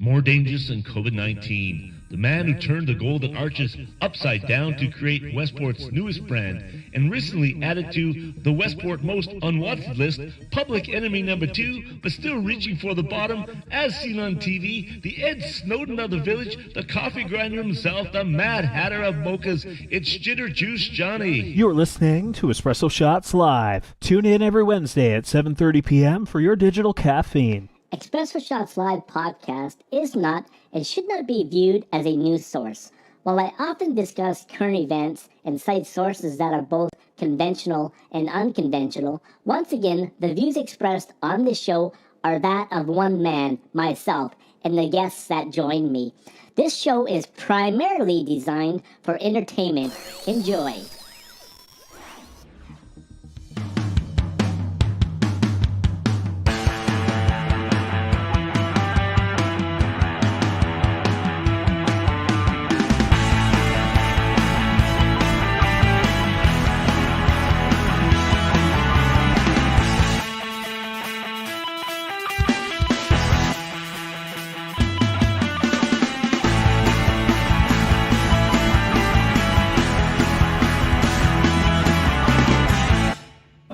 More dangerous than COVID-19. The man who turned the Golden Arches upside down to create Westport's newest brand and recently added to the Westport Most Unwanted list, public enemy number 2, but still reaching for the bottom, as seen on TV, the Ed Snowden of the village, the coffee grinder himself, the Mad Hatter of mochas. It's Jitter Juice Johnny. You're listening to Espresso Shots Live. Tune in every Wednesday at 7:30 p.m. for your digital caffeine. Espresso Shots Live podcast is not and should not be viewed as a news source. While I often discuss current events and cite sources that are both conventional and unconventional, once again, the views expressed on this show are that of one man, myself, and the guests that join me. This show is primarily designed for entertainment. Enjoy.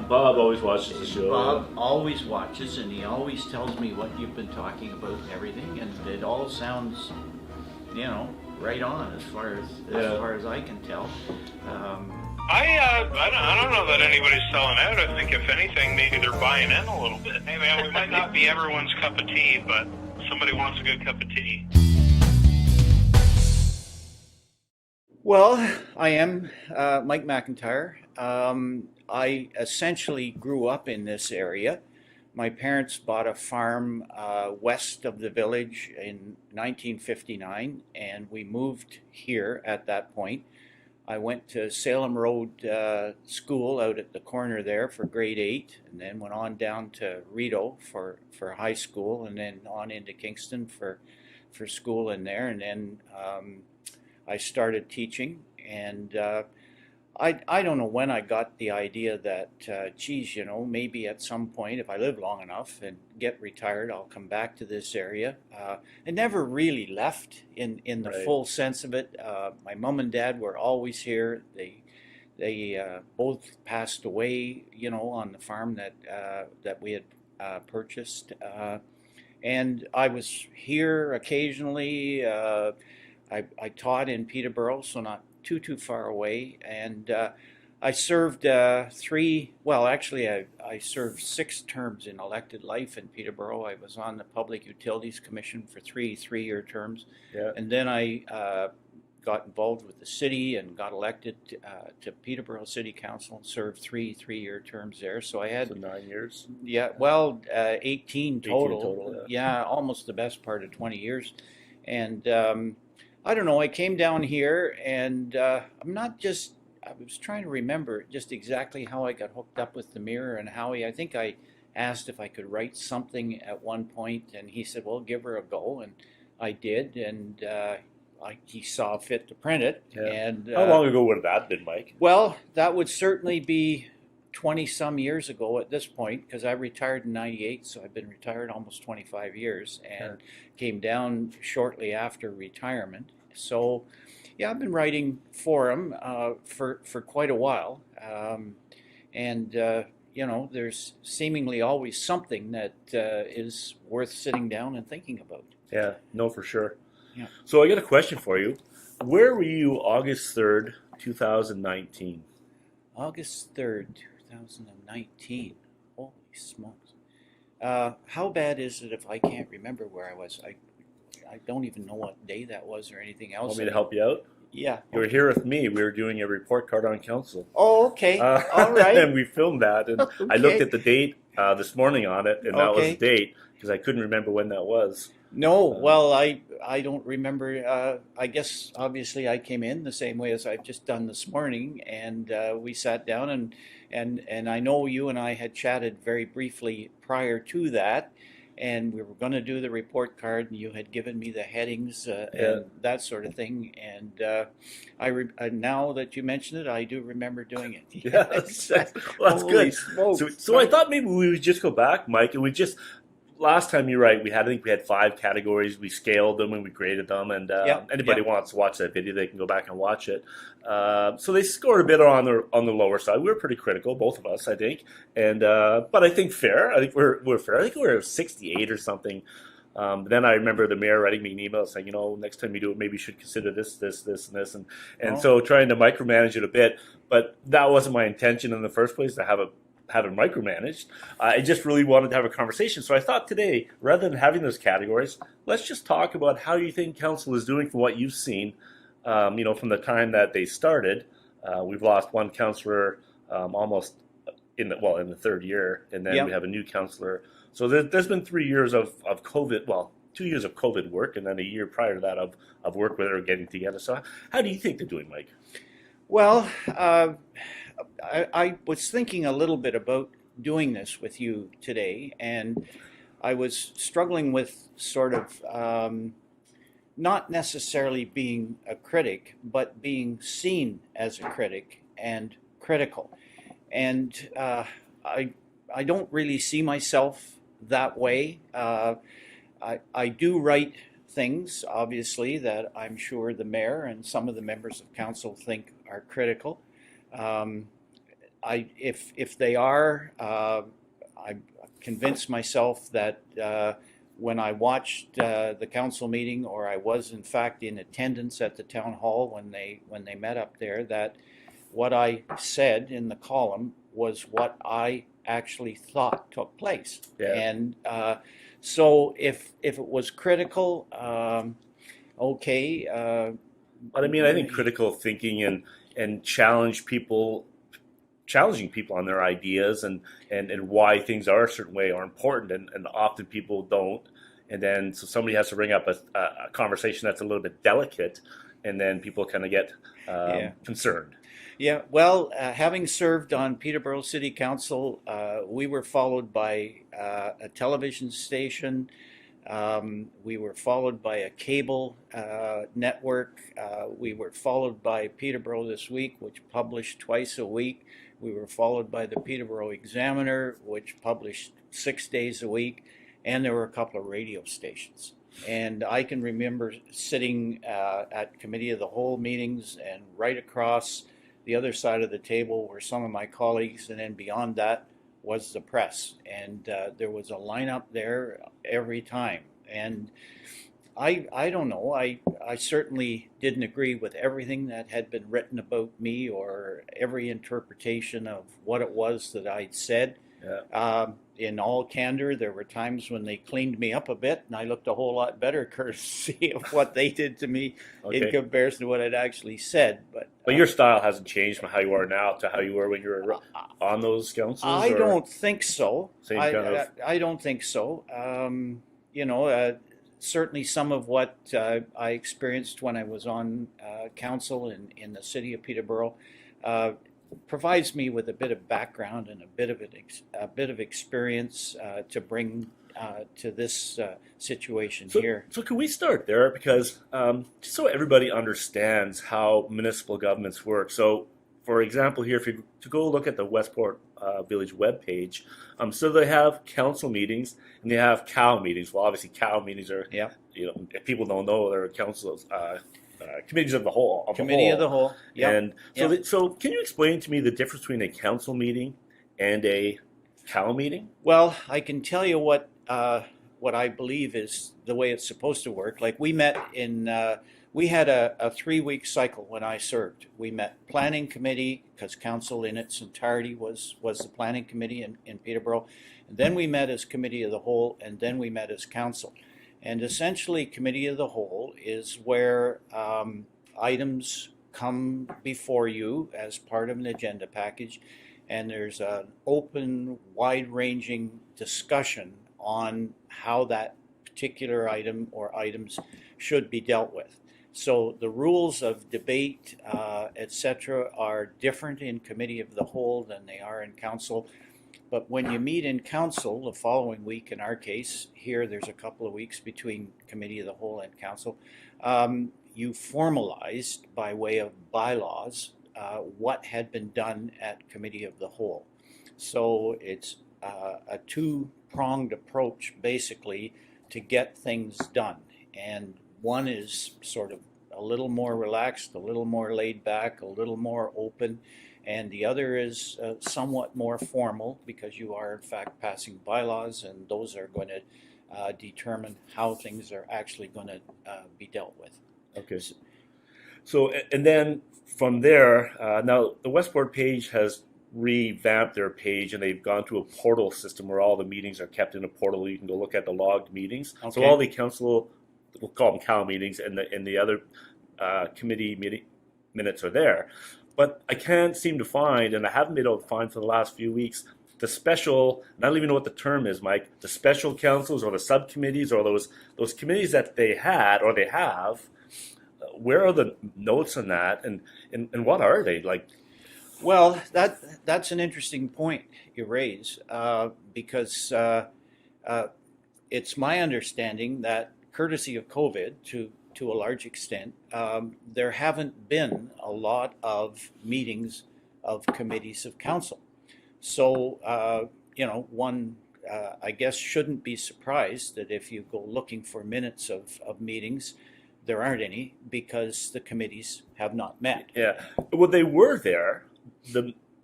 Bob always watches the show. Bob always watches, and he always tells me what you've been talking about and everything, and it all sounds, right on as far as I can tell. I don't know that anybody's selling out. I think if anything, maybe they're buying in a little bit. Hey man, we might not be everyone's cup of tea, but somebody wants a good cup of tea. Well, I am Mike McIntyre. I essentially grew up in this area. My parents bought a farm west of the village in 1959, and we moved here at that point. I went to Salem Road School out at the corner there for grade 8, and then went on down to Rideau for high school, and then on into Kingston for school in there, and then I started teaching, and I don't know when I got the idea that, maybe at some point, if I live long enough and get retired, I'll come back to this area. I never really left in the full sense of it. My mom and dad were always here. They both passed away, on the farm that we had purchased. And I was here occasionally. I taught in Peterborough, so not too far away, and I served I served 6 terms in elected life in Peterborough. I was on the Public Utilities Commission for three-year terms, and then I got involved with the city and got elected to Peterborough City Council and served three-year terms there. So I had 9 years. 18 total. Yeah, almost the best part of 20 years, and I don't know, I came down here, and I was trying to remember just exactly how I got hooked up with the Mirror and Howie. I think I asked if I could write something at one point, and he said, well, give her a go, and I did, and he saw fit to print it. Yeah. And how long ago would that have been, Mike? Well, that would certainly be 20-some years ago at this point, because I retired in 98, so I've been retired almost 25 years, and came down shortly after retirement. So, yeah, I've been writing for him for quite a while, there's seemingly always something that is worth sitting down and thinking about. Yeah, no, for sure. Yeah. So I got a question for you. Where were you August 3rd, 2019? August 3rd, 2019. Holy smokes. How bad is it if I can't remember where I was? I don't even know what day that was or anything else. Want me to help you out? Yeah. You were here with me. We were doing a report card on council. Oh, okay. All right. And we filmed that. And Okay. I looked at the date this morning on it, and that was the date, because I couldn't remember when that was. No, well, I don't remember. I guess, obviously, I came in the same way as I've just done this morning, and we sat down, and I know you and I had chatted very briefly prior to that, and we were going to do the report card, and you had given me the headings and that sort of thing, and now that you mention it, I do remember doing it. Yes, well, that's good. So I thought maybe we would just go back, Mike, and we just last time you're right. I think we had 5 categories. We scaled them and we graded them. And anybody wants to watch that video, they can go back and watch it. So they scored a bit on the lower side. We were pretty critical, both of us, I think. And but I think fair. I think we're fair. I think we're 68 or something. Then I remember the mayor writing me an email saying, next time you do it, maybe you should consider this, and this, and so trying to micromanage it a bit. But that wasn't my intention in the first place, to have it micromanaged. I just really wanted to have a conversation. So I thought today, rather than having those categories, let's just talk about how you think council is doing from what you've seen, from the time that they started. We've lost one councillor almost in the third year, and then we have a new councillor. So there's been 3 years of COVID, 2 years of COVID work, and then a year prior to that of work where they're getting together. So how do you think they're doing, Mike? Well, I was thinking a little bit about doing this with you today, and I was struggling with sort of not necessarily being a critic, but being seen as a critic and critical. And I don't really see myself that way. I do write things, obviously, that I'm sure the mayor and some of the members of council think are critical. If they are, I convinced myself that when I watched the council meeting, or I was in fact in attendance at the town hall when they met up there, that what I said in the column was what I actually thought took place. Yeah. And so if it was critical, okay. But I mean, I think critical thinking and challenging people on their ideas and why things are a certain way are important, and often people don't. And then so somebody has to bring up a conversation that's a little bit delicate, and then people kind of get concerned. Yeah, well, having served on Peterborough City Council, we were followed by a television station. We were followed by a cable network. We were followed by Peterborough This Week, which published twice a week. We were followed by the Peterborough Examiner, which published 6 days a week. And there were a couple of radio stations. And I can remember sitting at Committee of the Whole meetings, and right across the other side of the table were some of my colleagues, and then beyond that was the press. And there was a lineup there every time. And I don't know, I certainly didn't agree with everything that had been written about me, or every interpretation of what it was that I'd said. Yeah. In all candor, there were times when they cleaned me up a bit, and I looked a whole lot better courtesy of what they did to me in comparison to what I'd actually said. But your style hasn't changed from how you are now to how you were when you were on those councils? I don't think so. Same kind of... I don't think so. Certainly some of what I experienced when I was on council in the city of Peterborough provides me with a bit of background and a bit of experience to bring to this situation here. So can we start there? Because just so everybody understands how municipal governments work. So, for example, here, if you to go look at the Westport Village webpage, so they have council meetings and they have COW meetings. Well, obviously, COW meetings are, if people don't know, they're councils. Committees of the whole. Committee of the whole. Yep. And so can you explain to me the difference between a council meeting and a COW meeting? Well, I can tell you what I believe is the way it's supposed to work. Like we met we had a 3-week cycle when I served. We met planning committee, because council in its entirety was the planning committee in Peterborough. And then we met as committee of the whole, and then we met as council. And essentially, Committee of the Whole is where items come before you as part of an agenda package, and there's an open, wide-ranging discussion on how that particular item or items should be dealt with. So the rules of debate, etc., are different in Committee of the Whole than they are in Council. But when you meet in council the following week, in our case, here there's a couple of weeks between Committee of the Whole and council, you formalized by way of bylaws what had been done at Committee of the Whole. So it's a 2 two-pronged approach, basically, to get things done. And one is sort of a little more relaxed, a little more laid back, a little more open, and the other is somewhat more formal, because you are in fact passing bylaws, and those are going to determine how things are actually going to be dealt with. Okay. So, and then from there, now the Westport page has revamped their page, and they've gone to a portal system where all the meetings are kept in a portal. You can go look at the logged meetings. Okay. So all the council, we'll call them COW meetings, and the other committee minutes are there. But I can't seem to find, and I haven't been able to find for the last few weeks, the special, and I don't even know what the term is, Mike, the special councils or the subcommittees or those committees that they had or they have. Where are the notes on that, and what are they like? Well, that's an interesting point you raise, because it's my understanding that, courtesy of COVID, to a large extent, there haven't been a lot of meetings of committees of council. So, one, I guess, shouldn't be surprised that if you go looking for minutes of meetings, there aren't any, because the committees have not met. Yeah, well, they were there.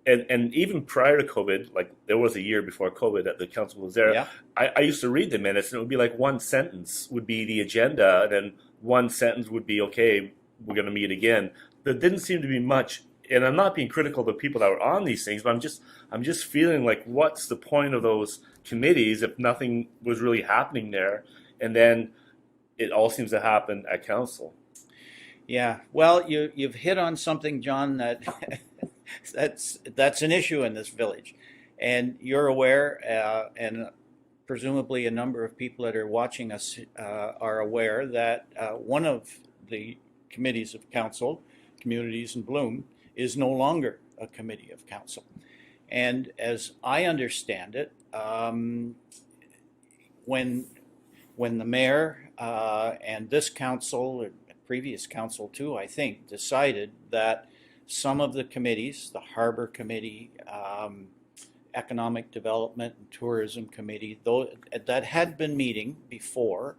And even prior to COVID, like there was a year before COVID that the council was there. Yeah. I used to read the minutes, and it would be like one sentence would be the agenda, and then one sentence would be, okay, we're going to meet again. There didn't seem to be much, and I'm not being critical of the people that were on these things, but I'm just feeling like, what's the point of those committees if nothing was really happening there? And then it all seems to happen at council. Yeah, well, you've hit on something, John, that that's an issue in this village, and you're aware, and presumably a number of people that are watching us are aware that one of the committees of council, Communities in Bloom, is no longer a committee of council. And as I understand it, when the mayor and this council, or previous council too, I think, decided that some of the committees, the Harbor Committee, Economic Development and Tourism Committee, that had been meeting before,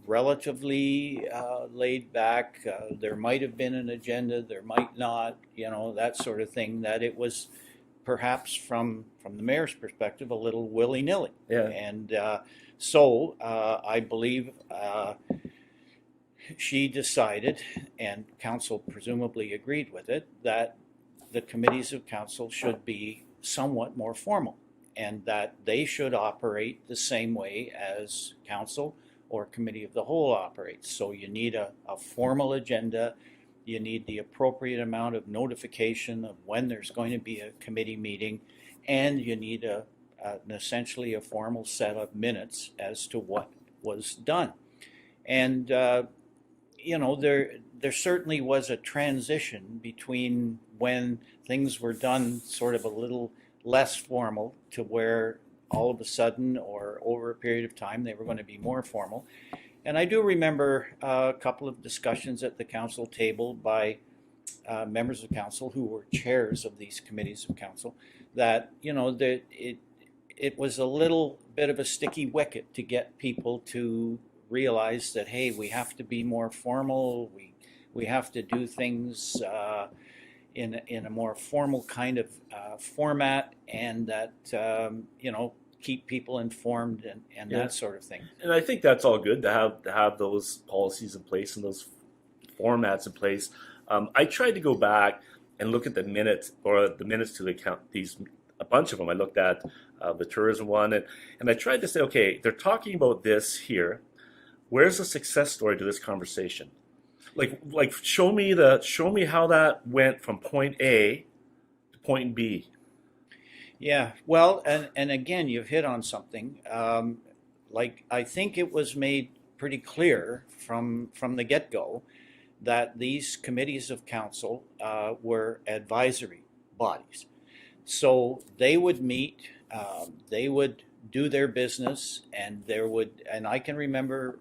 relatively laid back. There might have been an agenda, there might not, that sort of thing, that it was perhaps from the mayor's perspective a little willy-nilly. Yeah. And so I believe she decided, and council presumably agreed with it, that the committees of council should be somewhat more formal, and that they should operate the same way as council or committee of the whole operates. So you need a formal agenda, you need the appropriate amount of notification of when there's going to be a committee meeting, and you need essentially a formal set of minutes as to what was done. And there certainly was a transition between when things were done sort of a little less formal to where all of a sudden, or over a period of time, they were going to be more formal. And I do remember a couple of discussions at the council table by members of council who were chairs of these committees of council, that it was a little bit of a sticky wicket to get people to realize that, hey, we have to be more formal, we have to do things in a more formal kind of format, and that keep people informed and that sort of thing. And I think that's all good to have those policies in place and those formats in place. I tried to go back and look at the minutes to the count, a bunch of them. I looked at the tourism one, and I tried to say, okay, they're talking about this here. Where's the success story to this conversation? Like show me how that went from point A to point B. Yeah, well, and again, you've hit on something. I think it was made pretty clear from the get-go that these committees of council were advisory bodies. So they would meet, they would do their business, and I can remember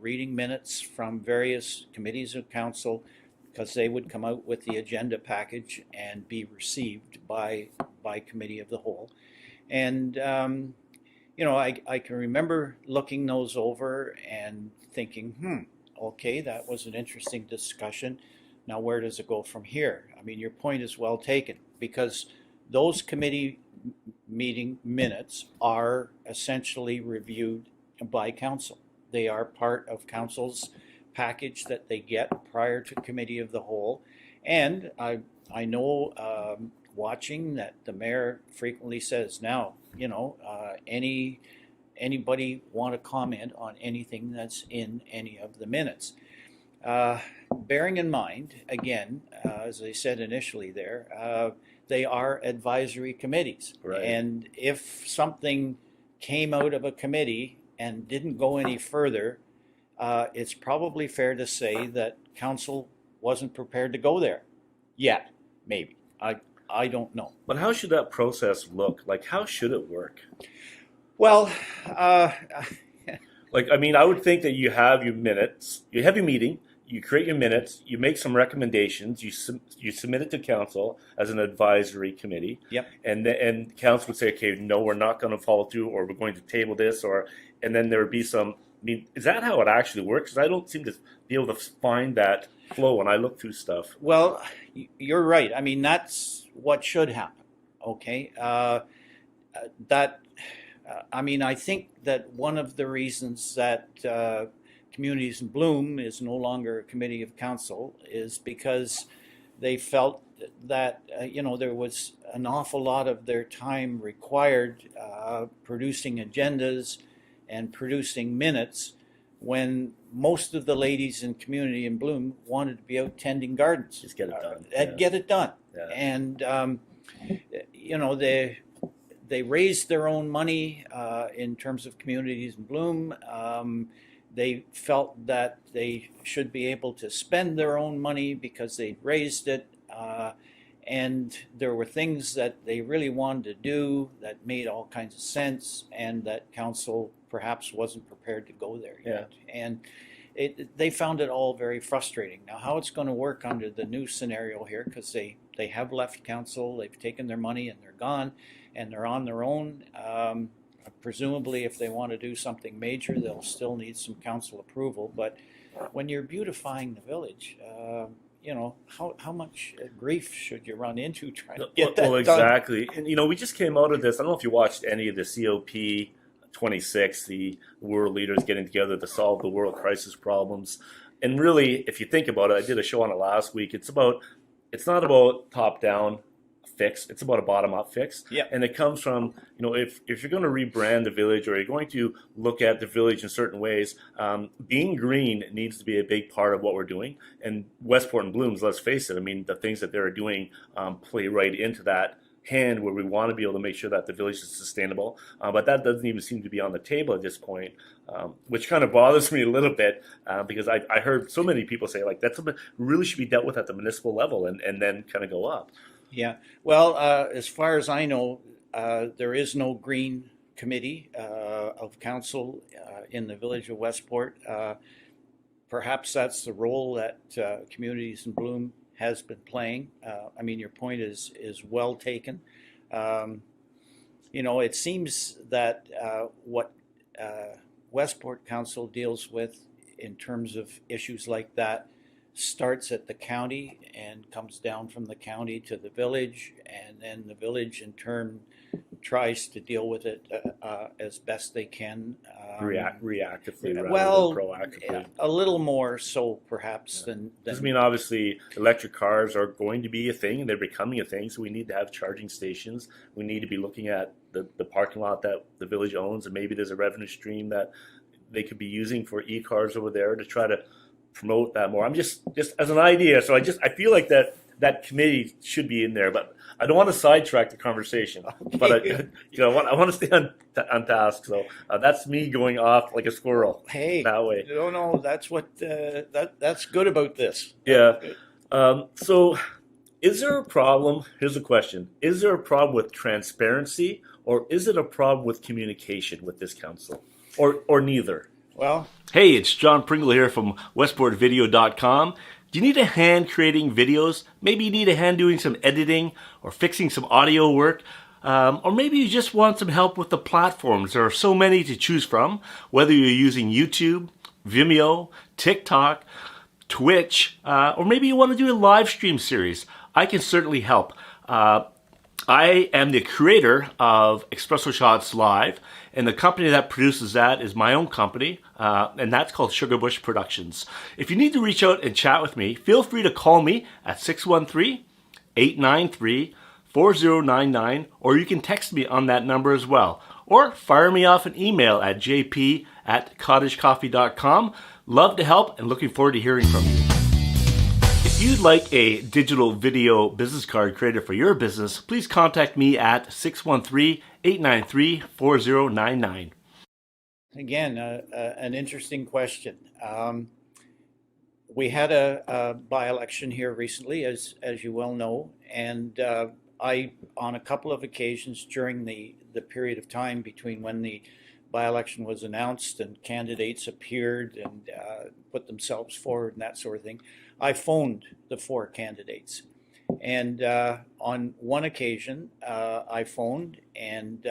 reading minutes from various committees of council, because they would come out with the agenda package and be received by committee of the whole. And I can remember looking those over and thinking, okay, that was an interesting discussion. Now, where does it go from here? I mean, your point is well taken, because those committee meeting minutes are essentially reviewed by council. They are part of council's package that they get prior to committee of the whole. And I know, watching, that the mayor frequently says, now, anybody want to comment on anything that's in any of the minutes? Bearing in mind, again, as I said initially there, they are advisory committees. Right. And if something came out of a committee and didn't go any further, it's probably fair to say that council wasn't prepared to go there yet, maybe. I don't know. But how should that process look? Like, how should it work? Well, Like, I mean, I would think that you have your minutes, you have your meeting, you create your minutes, you make some recommendations, you submit it to council as an advisory committee. Yep. And council would say, okay, no, we're not going to follow through, or we're going to table this, and then there would be some. I mean, is that how it actually works? Because I don't seem to be able to find that flow when I look through stuff. well, you're right. I mean, that's what should happen. Okay. I think that one of the reasons that Communities in Bloom is no longer a committee of council is because they felt that there was an awful lot of their time required producing agendas and producing minutes, when most of the ladies in Community in Bloom wanted to be out tending gardens. Just get it done. Get it done. Yeah. And they raised their own money in terms of Communities in Bloom. They felt that they should be able to spend their own money because they'd raised it. And there were things that they really wanted to do that made all kinds of sense, and that council perhaps wasn't prepared to go there yet. Yeah. And they found it all very frustrating. Now, how it's going to work under the new scenario here, because they have left council, they've taken their money and they're gone, and they're on their own. Presumably, if they want to do something major, they'll still need some council approval. But when you're beautifying the village, how much grief should you run into trying to get that done? Well, exactly. And, we just came out of this. I don't know if you watched any of the COP 26, the world leaders getting together to solve the world crisis problems. And really, if you think about it, I did a show on it last week. It's not about top-down fix. It's about a bottom-up fix. Yeah. And it comes from, if you're going to rebrand the village, or you're going to look at the village in certain ways, being green needs to be a big part of what we're doing. And Westport and Blooms, let's face it, I mean, the things that they're doing play right into that hand, where we want to be able to make sure that the village is sustainable. But that doesn't even seem to be on the table at this point, which kind of bothers me a little bit, because I heard so many people say, like, that's something really should be dealt with at the municipal level, and then kind of go up. Yeah. Well, as far as I know, there is no green committee of council in the village of Westport. Perhaps that's the role that Communities in Bloom has been playing. I mean, your point is well taken. It seems that what Westport Council deals with in terms of issues like that starts at the county and comes down from the county to the village, and then the village in turn tries to deal with it as best they can. Reactively rather than proactively. A little more so perhaps than I mean, obviously, electric cars are going to be a thing, and they're becoming a thing, so we need to have charging stations. We need to be looking at the parking lot that the village owns, and maybe there's a revenue stream that they could be using for e-cars over there to try to promote that more. I'm just as an idea. So I feel like that committee should be in there, but I don't want to sidetrack the conversation. Okay. But I want to stay on task. So that's me going off like a squirrel. Hey, that way. No, that's what that's good about this. Yeah. So, is there a problem? Here's a question: is there a problem with transparency, or is it a problem with communication with this council, or neither? Well, hey, it's John Pringle here from WestportVideo.com. Do you need a hand creating videos? Maybe you need a hand doing some editing or fixing some audio work. or maybe you just want some help with the platforms. There are so many to choose from, whether you're using YouTube, Vimeo, TikTok, Twitch, or maybe you want to do a live stream series. I can certainly help. I am the creator of Espresso Shots Live, and the company that produces that is my own company, and that's called Sugarbush Productions. If you need to reach out and chat with me, feel free to call me at 613-893-4099, or you can text me on that number as well. Or fire me off an email at jp@cottagecoffee.com. Love to help and looking forward to hearing from you. If you'd like a digital video business card created for your business, please contact me at 613-893-4099. Again, an interesting question. We had a by-election here recently, as you well know, and I, on a couple of occasions during the period of time between when the by-election was announced and candidates appeared and put themselves forward and that sort of thing, I phoned the 4 candidates. And on one occasion, I phoned and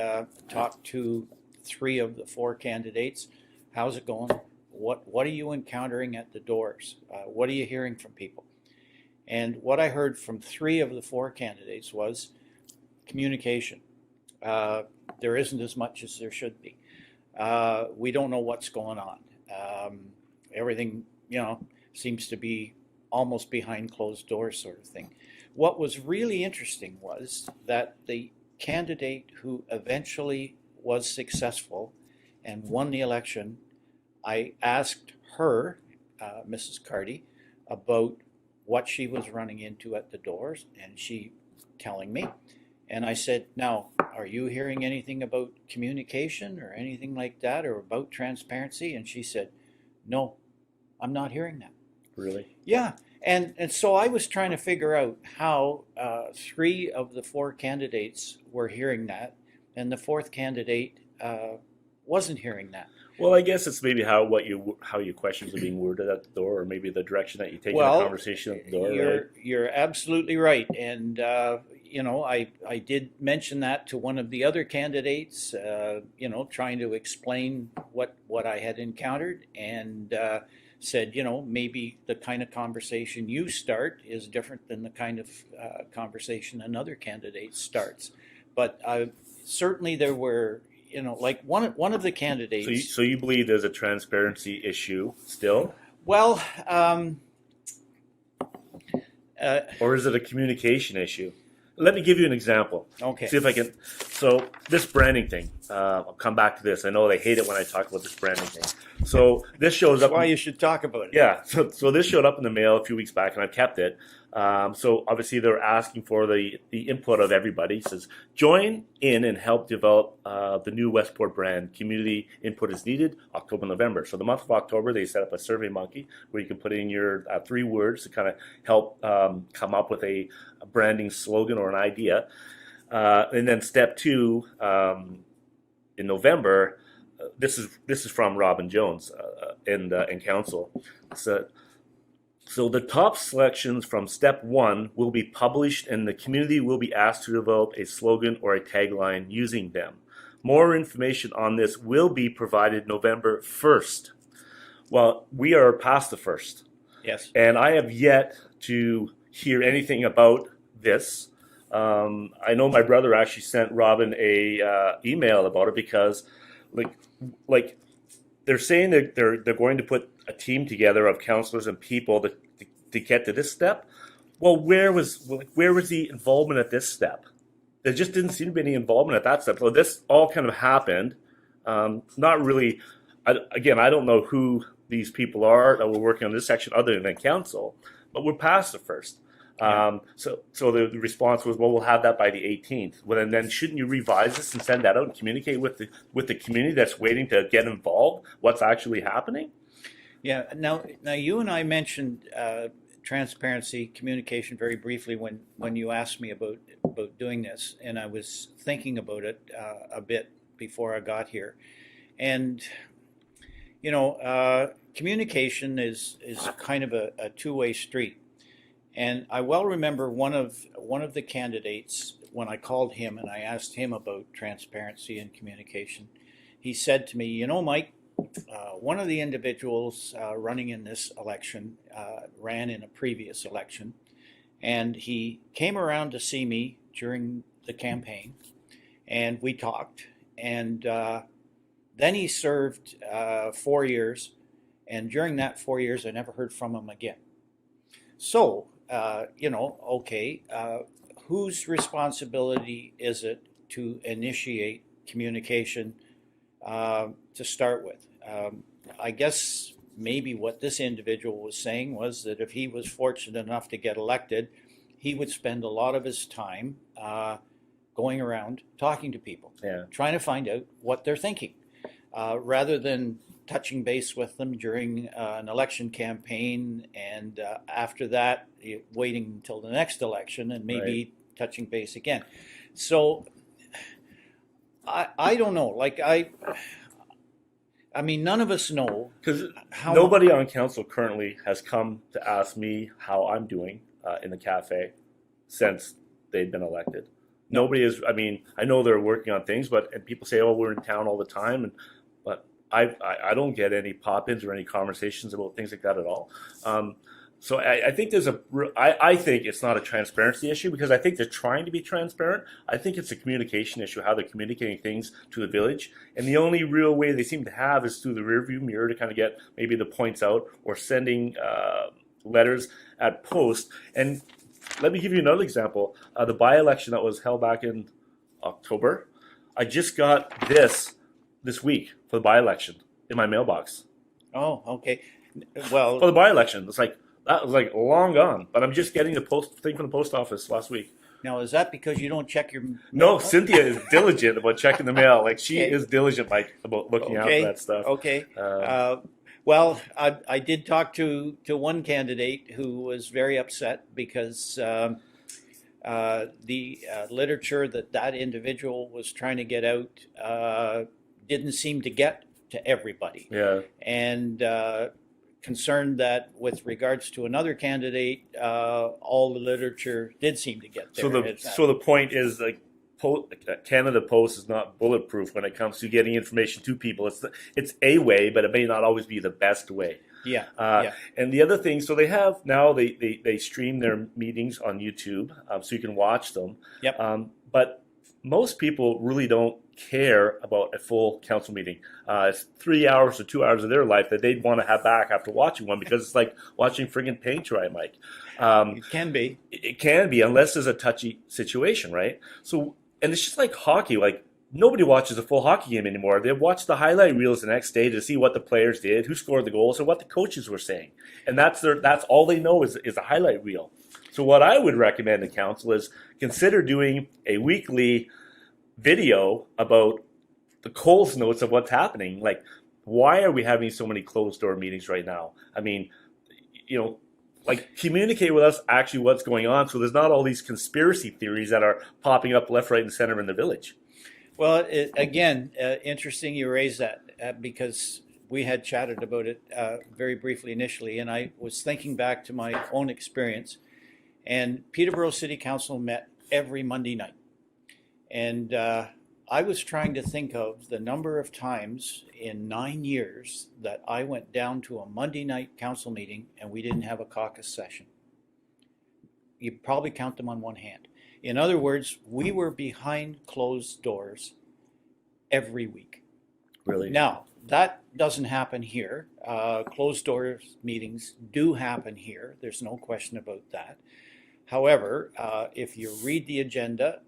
talked to 3 of the 4 candidates. How's it going? What are you encountering at the doors? What are you hearing from people? And what I heard from 3 of the 4 candidates was communication. There isn't as much as there should be. We don't know what's going on. Everything, seems to be almost behind closed doors sort of thing. What was really interesting was that the candidate who eventually was successful and won the election, I asked her, Mrs. Carty, about what she was running into at the doors, and she telling me. And I said, now, are you hearing anything about communication or anything like that, or about transparency? And she said, no, I'm not hearing that. Really? Yeah. And so I was trying to figure out how 3 of the 4 candidates were hearing that, and the 4th candidate wasn't hearing that. Well, I guess it's maybe how your questions are being worded at the door, or maybe the direction that you take in the conversation at the door. You're absolutely right, and I did mention that to one of the other candidates. Trying to explain what I had encountered, and said, maybe the kind of conversation you start is different than the kind of conversation another candidate starts. But certainly there were. Like one of the candidates. So you believe there's a transparency issue still? Well, or is it a communication issue? Let me give you an example. Okay. See if I can. So this branding thing. I'll come back to this. I know they hate it when I talk about this branding thing. So this shows up. That's why you should talk about it. Yeah. So this showed up in the mail a few weeks back, and I've kept it. So obviously they're asking for the input of everybody. It says, join in and help develop the new Westport brand. Community input is needed, October, November. So the month of October, they set up a Survey Monkey where you can put in your 3 words to kind of help come up with a branding slogan or an idea. And then step 2, in November, this is from Robin Jones in council. So the top selections from step 1 will be published, and the community will be asked to develop a slogan or a tagline using them. More information on this will be provided November 1st. Well, we are past the 1st. Yes. And I have yet to hear anything about this. I know my brother actually sent Robin a email about it, because like they're saying that they're going to put a team together of counselors and people to get to this step. Well, where was the involvement at this step? There just didn't seem to be any involvement at that step. So this all kind of happened. Not really. I don't know who these people are that were working on this section other than council, but we're past the 1st. So the response was, well, we'll have that by the 18th. Well, and then shouldn't you revise this and send that out and communicate with the community that's waiting to get involved? What's actually happening? Yeah. Now you and I mentioned transparency, communication very briefly when you asked me about doing this, and I was thinking about it a bit before I got here, and communication is kind of a two-way street. And I well remember one of the candidates, when I called him and I asked him about transparency and communication, he said to me, "You know, Mike, one of the individuals running in this election ran in a previous election, and he came around to see me during the campaign, and we talked, and then he served 4 years, and during that 4 years, I never heard from him again." So, okay, whose responsibility is it to initiate communication to start with? I guess maybe what this individual was saying was that if he was fortunate enough to get elected, he would spend a lot of his time going around talking to people, trying to find out what they're thinking, rather than touching base with them during an election campaign, and after that, waiting until the next election and maybe touching base again. So I don't know. Like I mean, none of us know, because nobody on council currently has come to ask me how I'm doing in the cafe since they've been elected. Nobody is. I mean, I know they're working on things, and people say, "Oh, we're in town all the time," but I don't get any pop-ins or any conversations about things like that at all. So I think I think it's not a transparency issue, because I think they're trying to be transparent. I think it's a communication issue, how they're communicating things to the village. And the only real way they seem to have is through the rearview mirror to kind of get maybe the points out, or sending letters at post. And let me give you another example. The by-election that was held back in October, I just got this week for the by-election in my mailbox. Oh, okay. Well, for the by-election, it's like, that was like long gone, but I'm just getting the thing from the post office last week. Now, is that because you don't check your mail? No, Cynthia is diligent about checking the mail. Like, she is diligent, Mike, about looking out for that stuff. Okay. Well, I did talk to one candidate who was very upset because the literature that individual was trying to get out didn't seem to get to everybody. Yeah. And concerned that with regards to another candidate, all the literature did seem to get there. So the point is, like, Canada Post is not bulletproof when it comes to getting information to people. It's a way, but it may not always be the best way. Yeah. And the other thing, so they have now they stream their meetings on YouTube, so you can watch them. Yep. But most people really don't care about a full council meeting. It's 3 hours or 2 hours of their life that they'd want to have back after watching one, because it's like watching friggin' paint dry, Mike. It can be. It can be, unless there's a touchy situation, right? So, and it's just like hockey. Like, nobody watches a full hockey game anymore. They watch the highlight reels the next day to see what the players did, who scored the goals, or what the coaches were saying. And that's all they know is a highlight reel. So what I would recommend to council is consider doing a weekly video about the Coles notes of what's happening. Like, why are we having so many closed door meetings right now? I mean, like, communicate with us actually what's going on, so there's not all these conspiracy theories that are popping up left, right, and center in the village. Well, again, interesting you raise that because we had chatted about it very briefly initially, and I was thinking back to my own experience. And Peterborough City Council met every Monday night. And I was trying to think of the number of times in 9 years that I went down to a Monday night council meeting and we didn't have a caucus session. You probably count them on one hand. In other words, we were behind closed doors every week. Really? Now, that doesn't happen here. Closed doors meetings do happen here. There's no question about that. However, if you read the agenda,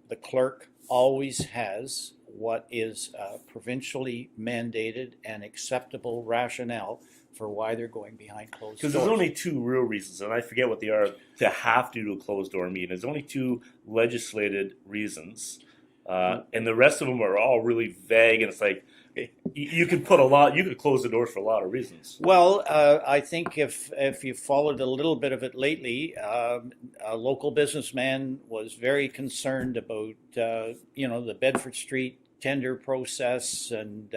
the clerk always has what is provincially mandated and acceptable rationale for why they're going behind closed doors. Because there's only two real reasons, and I forget what they are, to have to do a closed door meeting. There's only two legislated reasons, and the rest of them are all really vague, and it's like, you could close the doors for a lot of reasons. Well, I think if you followed a little bit of it lately, a local businessman was very concerned about the Bedford Street tender process, and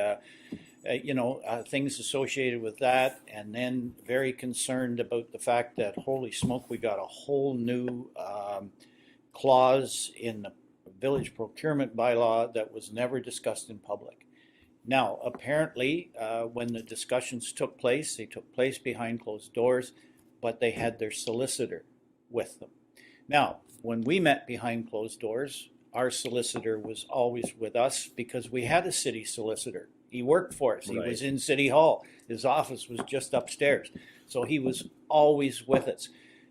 things associated with that, and then very concerned about the fact that, holy smoke, we got a whole new clause in the village procurement bylaw that was never discussed in public. Now, apparently, when the discussions took place, they took place behind closed doors, but they had their solicitor with them. Now, when we met behind closed doors, our solicitor was always with us because we had a city solicitor. He worked for us. He was in City Hall. His office was just upstairs. So he was always with us.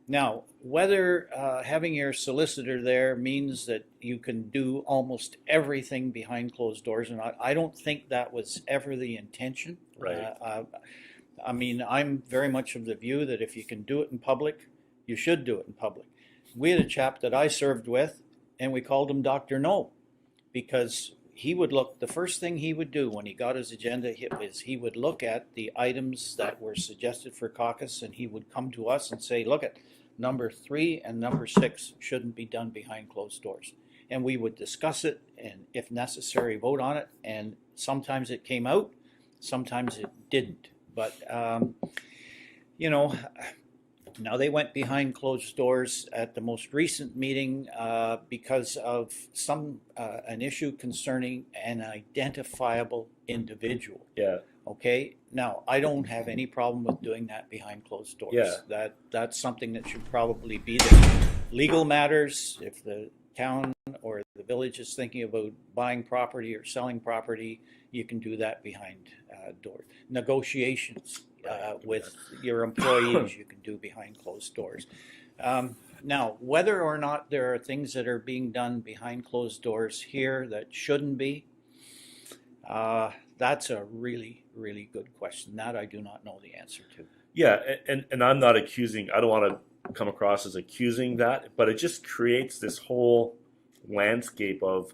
Now, whether having your solicitor there means that you can do almost everything behind closed doors or not, I don't think that was ever the intention. Right. I mean, I'm very much of the view that if you can do it in public, you should do it in public. We had a chap that I served with, and we called him Dr. No, because he would look, the first thing he would do when he got his agenda is he would look at the items that were suggested for caucus, and he would come to us and say, look at number 3 and number 6 shouldn't be done behind closed doors. And we would discuss it, and if necessary, vote on it. And sometimes it came out, sometimes it didn't. But, now they went behind closed doors at the most recent meeting because of an issue concerning an identifiable individual. Yeah. Okay. Now, I don't have any problem with doing that behind closed doors. Yeah. That's something that should probably be there. Legal matters, if the town or the village is thinking about buying property or selling property, you can do that behind doors. Negotiations with your employees, you can do behind closed doors. Now, whether or not there are things that are being done behind closed doors here that shouldn't be, that's a really, really good question. That I do not know the answer to. Yeah, and I'm not accusing, I don't want to come across as accusing that, but it just creates this whole landscape of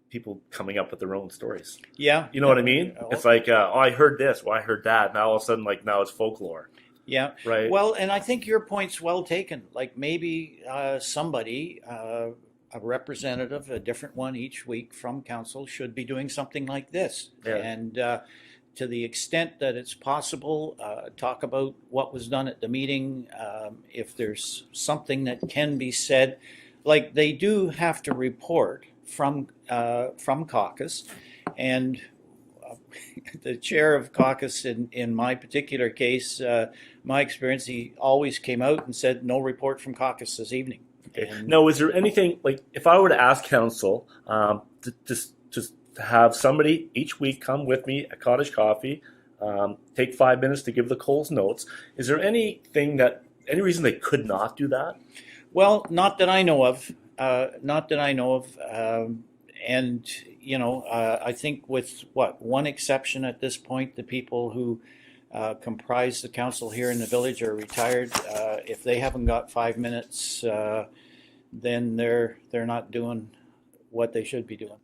people coming up with their own stories. Yeah. You know what I mean? It's like, I heard this, I heard that. Now all of a sudden, now it's folklore. Yeah. Right. Well, and I think your point's well taken. Like maybe somebody, a representative, a different one each week from council, should be doing something like this. Yeah. And to the extent that it's possible, talk about what was done at the meeting. If there's something that can be said, like they do have to report from caucus, and the chair of caucus in my particular case, my experience, he always came out and said no report from caucus this evening. Okay. Now, is there anything, if I were to ask council to have somebody each week come with me at Cottage Coffee, take 5 minutes to give the Coles notes, is there any reason they could not do that? Well, not that I know of. And, I think with one exception at this point, the people who comprise the council here in the village are retired. If they haven't got 5 minutes, then they're not doing what they should be doing.